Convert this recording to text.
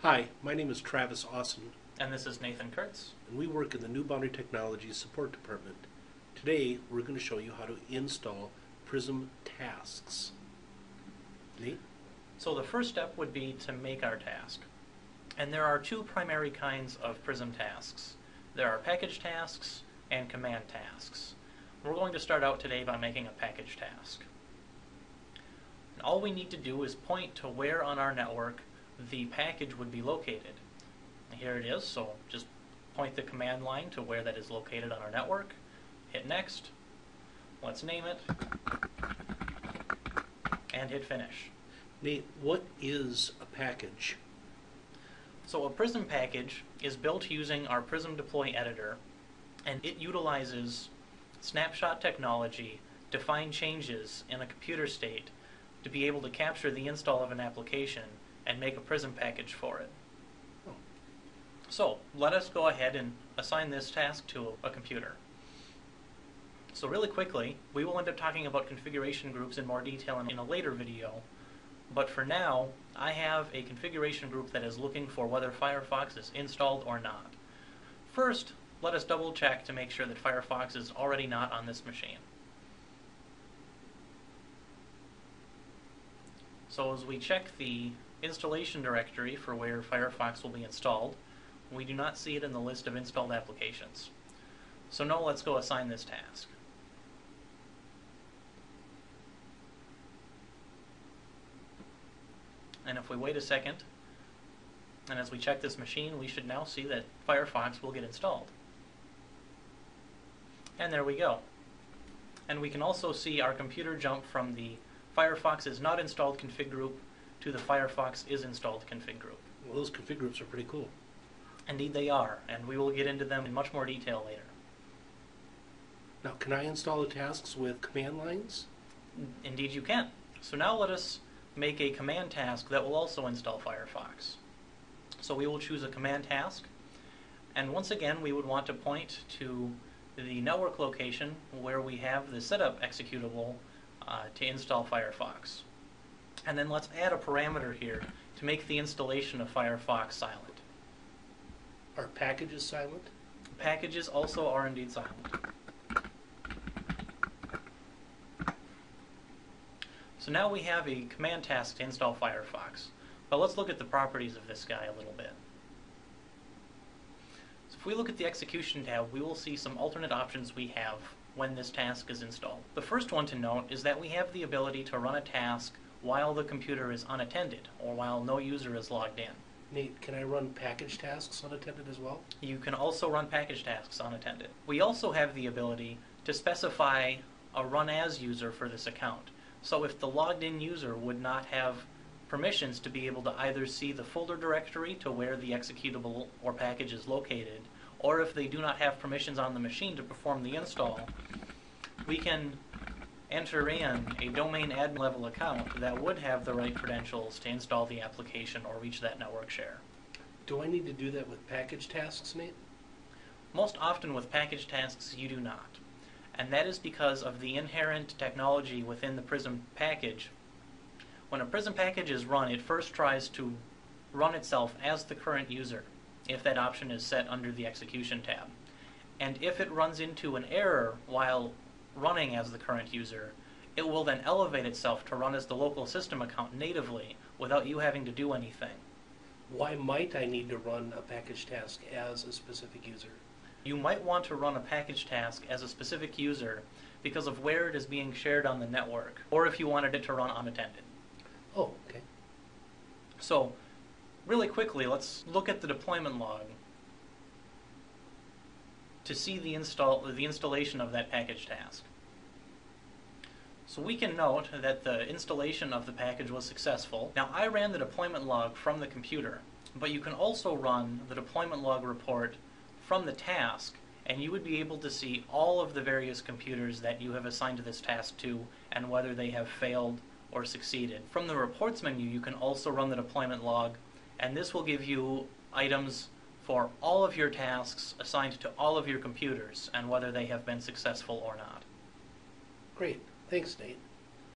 Hi, my name is Travis Austin, And this is Nathan Kurtz. and we work in the New Boundary Technologies Support Department. Today, we're going to show you how to install Prism tasks. Nate? So the first step would be to make our task. And there are two primary kinds of Prism tasks. There are package tasks and command tasks. We're going to start out today by making a package task. And all we need to do is point to where on our network the package would be located. Here it is, so just point the command line to where that is located on our network. Hit next. Let's name it. And hit finish. Nate, what is a package? So a Prism package is built using our Prism deploy editor, and it utilizes snapshot technology to find changes in a computer state to be able to capture the install of an application and make a Prism package for it. Oh. So let us go ahead and assign this task to a computer. So really quickly, we will end up talking about configuration groups in more detail in a later video, but for now, I have a configuration group that is looking for whether Firefox is installed or not. First, let us double check to make sure that Firefox is already not on this machine. So as we check the installation directory for where Firefox will be installed, we do not see it in the list of installed applications. So now let's go assign this task. And if we wait a second, and as we check this machine, we should now see that Firefox will get installed. And there we go. And we can also see our computer jump from the Firefox is not installed config group to the Firefox is installed config group. Well, those config groups are pretty cool. Indeed they are, and we will get into them in much more detail later. Now, can I install the tasks with command lines? Indeed you can. So now let us make a command task that will also install Firefox. So we will choose a command task, and once again we would want to point to the network location where we have the setup executable to install Firefox. And then let's add a parameter here to make the installation of Firefox silent. Are packages silent? Packages also are indeed silent. So now we have a command task to install Firefox. But let's look at the properties of this guy a little bit. So if we look at the execution tab, we will see some alternate options we have when this task is installed. The first one to note is that we have the ability to run a task while the computer is unattended, or while no user is logged in. Nate, can I run package tasks unattended as well? You can also run package tasks unattended. We also have the ability to specify a run as user for this account. So if the logged in user would not have permissions to be able to either see the folder directory to where the executable or package is located, or if they do not have permissions on the machine to perform the install, we can enter in a domain admin level account that would have the right credentials to install the application or reach that network share. Do I need to do that with package tasks, Nate? Most often with package tasks you do not. And that is because of the inherent technology within the Prism package. When a Prism package is run, it first tries to run itself as the current user, if that option is set under the execution tab. And if it runs into an error while running as the current user, it will then elevate itself to run as the local system account natively without you having to do anything. Why might I need to run a package task as a specific user? You might want to run a package task as a specific user because of where it is being shared on the network, or if you wanted it to run unattended. Oh, okay. So, really quickly, let's look at the deployment log to see the installation of that package task. So we can note that the installation of the package was successful. Now I ran the deployment log from the computer, but you can also run the deployment log report from the task, and you would be able to see all of the various computers that you have assigned this task to and whether they have failed or succeeded. From the reports menu, you can also run the deployment log, and this will give you items for all of your tasks assigned to all of your computers and whether they have been successful or not. Great. Thanks, Nate.